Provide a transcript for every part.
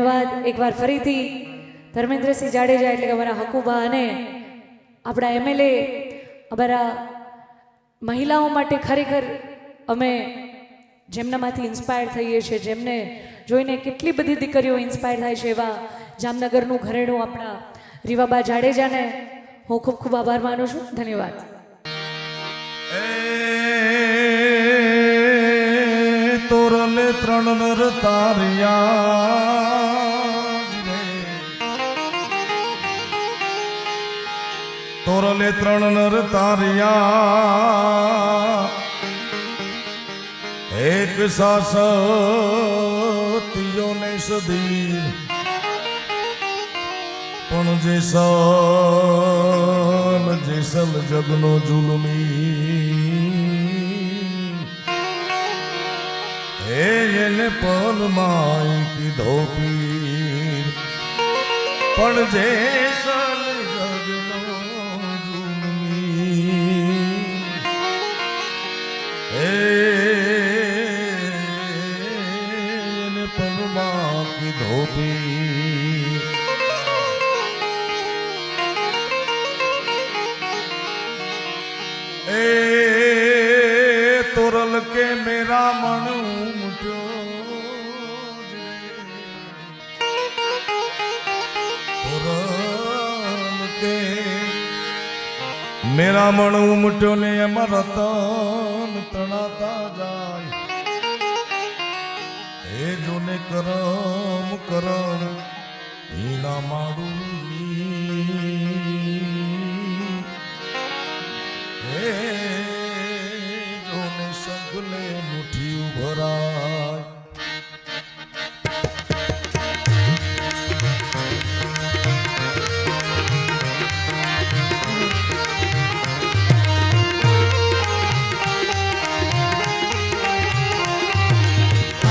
ધન્યવાદ એકવાર ફરીથી ધર્મેન્દ્રસિંહ જાડેજા એટલે કે અમારા હકુબા અને આપણા એમએલએ અમારા મહિલાઓ માટે ખરેખર અમે જેમનામાંથી ઇન્સ્પાયર થઈએ છીએ, જેમને જોઈને કેટલી બધી દીકરીઓ ઇન્સ્પાયર થાય છે, એવા જામનગરનું ઘરેણું આપણા રીવાબા જાડેજાને હું ખૂબ ખૂબ આભાર માનું છું. ધન્યવાદ. તોરલે ત્રણ નર તારિયા તોરલે ત્રણ નર તારિયા એક સાસતીયો ને સદી પણ જેસલ જગનો જુલમી એને પલમાં કીધો પીર પણ જેસલ જગનો જુલમી એને પલમાં કીધો પીર तोरल के मेरा मन उमट्यो तोरल के मेरा मन उमट्यो ने रतन तणाता जाय हे जो ने करम करम हीना मारू જોને સગલે મુઠ્ઠી ઉભરાય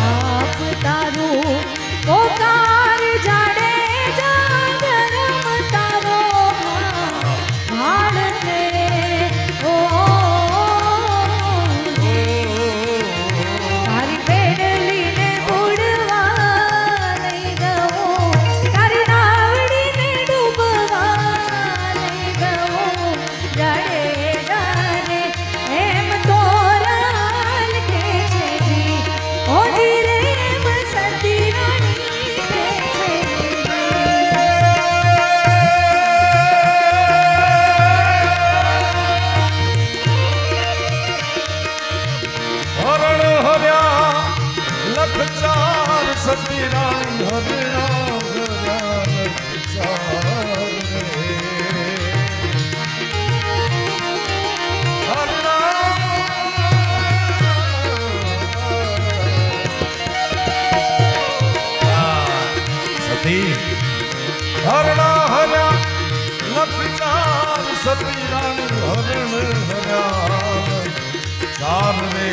આપ તારું પોકાર જાડેજા ધર્મ તારો ભાળને સતી રાણી હરણા સતી હરણા હર્યા લખચાર સતી રાણી હરણ હર્યા ચાર રે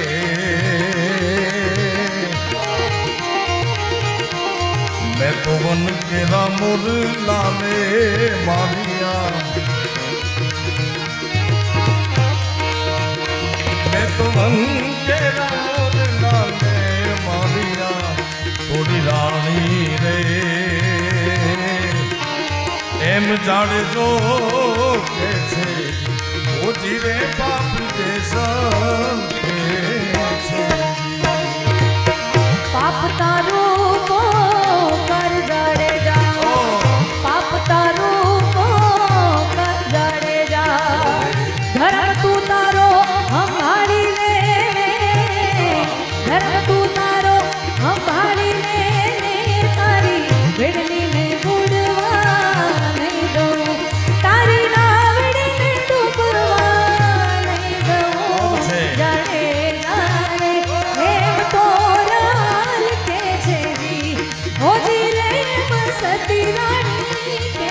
मैं तो वन के रामुर लाले मारिया मैं तो वन के रामुर लाले मारिया थोड़ी रानी रे एम जाड़े जो के छे वो जीरे पाप जैसा पाप तारो कर जाड़ेजा पाप तारो कर जाड़ेजा धर्म तू तारो हमारी ले धर्म तू तारो हमारी ले तारी बेड़नी ने बुड़वा नहीं दो तारी नावड़ी ने डूबवा नहीं दो जाड़ेजा रे हेम तोराल के छेरी होजी रे सती रानी के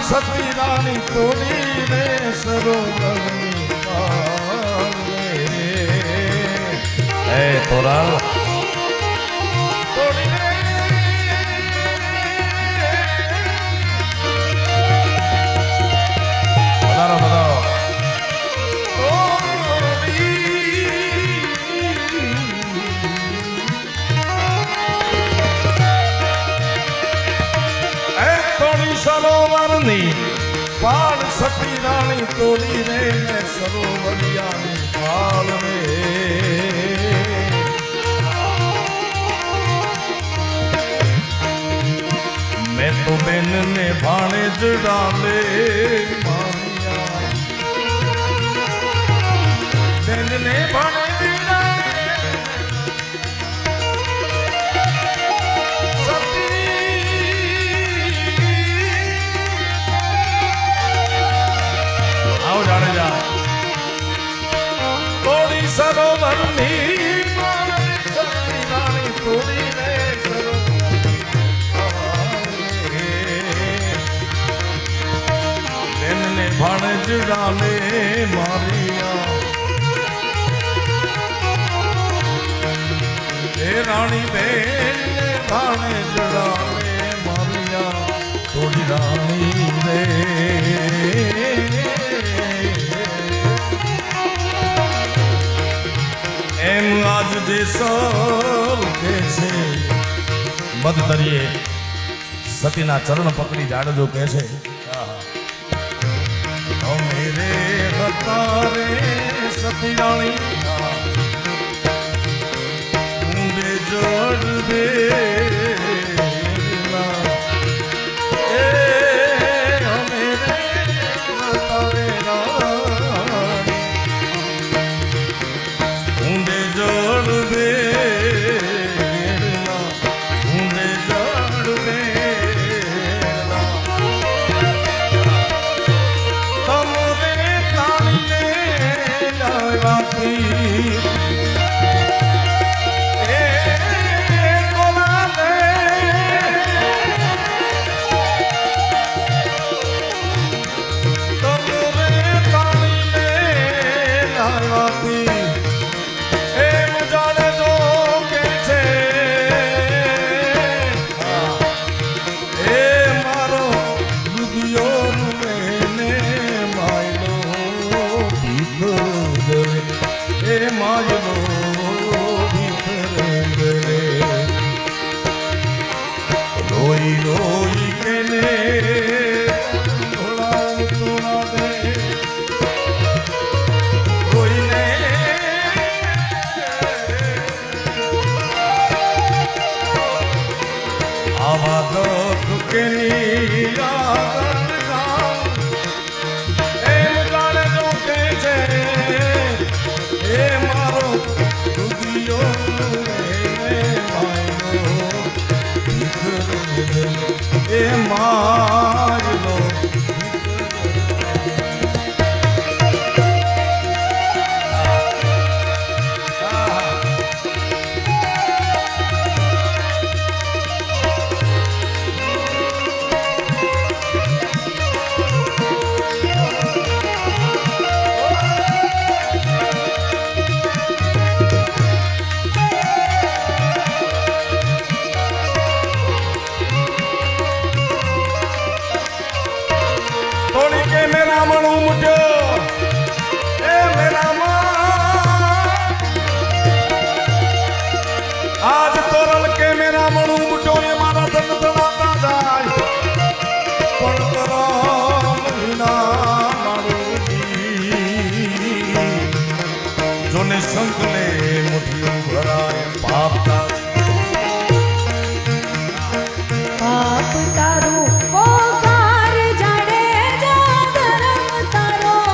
સતી રાણી તોડીને સરોવરની પાળે. એ તોરા તોડીને બધારો બધારો સરોવરની પાળ સતી રાણી તોડીને સરોવરિયાની પાળ રે. મેં તો બેનને ભાણે જ ડાલે મારિયા, બેનને ભાણે જ ડાલે જાડેજા. તોડી સરોવરની સતી રાણી તોડીને બેનને ભાણે જ ડાલે મારિયા. એ રાણી બેનને ભાણે જ ડાલે મારિયા. તોડી રાણી રે એમ આજ દેશર કે છે મધદરિયે સતીના ચરણ પકડી જાડજો કે છે મેરે હતા રે સતી રાણી ઊંડે જડ દે પાપ તારું પોકાર જાડેજા ધર્મ તારો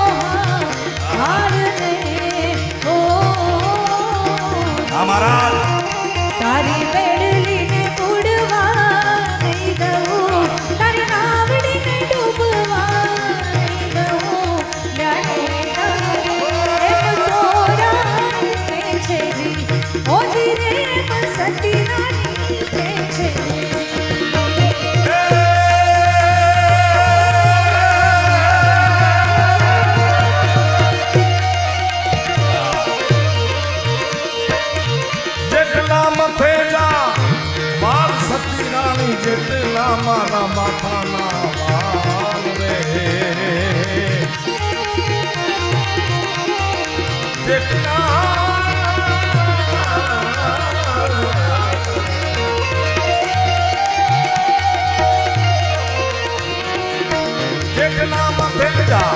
જેટલા માથે જા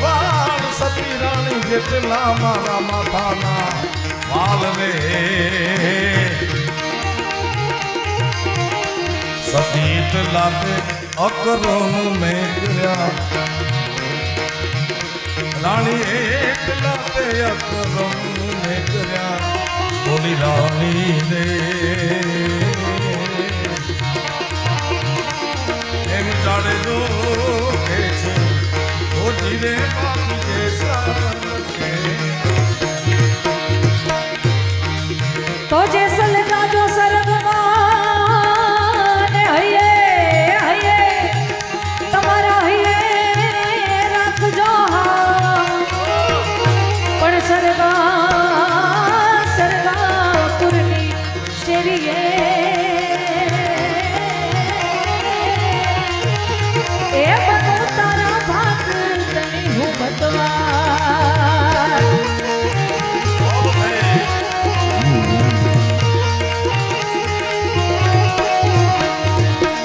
વાળ સતી રાણી જેટલા મારા માથાના વાલ રે સતીત લાગે અકરમ મેં કર્યા રાણી એકલા તે અકરમ મેં કર્યા બોલી રાણી રે એમ જાડે જો કે છે ઓ જીરે બાપી જેસા છે તો જેસલ રાજો સરગમાં ને હૈયે હૈયે તમારા હૈયે રાખજો પણ સરગાપુરની શેરીએ એ બધું તારા ભાગ તને હું બતવા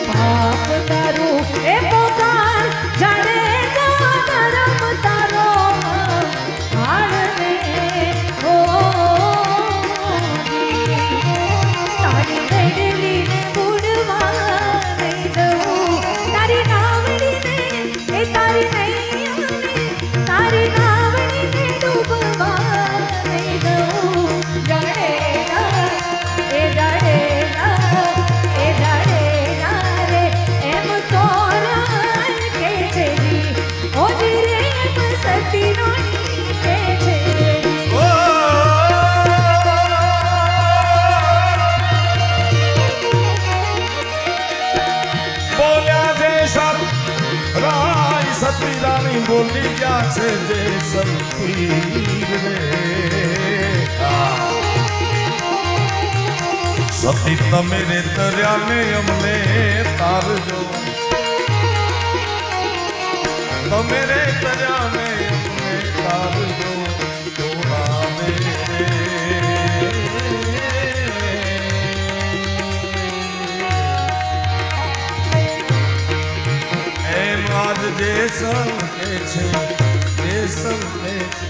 પાપ તારું એ પોકાર જાણે ગરમ તારો હાડને હો તારી મેડલીને બુડવા નહીં દઉં તારી નાવડીને એ તારી નૈયાને તારી નાવડીને ડૂબવા નહીં દઉં જાડેરા એ જાડેરા એ જાડેરા રે એમ તોરા કે છે ઓ જીરે એમ સતી રોણી કે છે બોલ્યા જે સત રાય સતી રાણી બોલી ગયા છે જે સતી રે સતી તમે રે તર્યા ને અમને તારજો તમે રે તર્યા ને અમને તારજો તોરા રે એમ આજ જે સર કે છે જે સર કે છે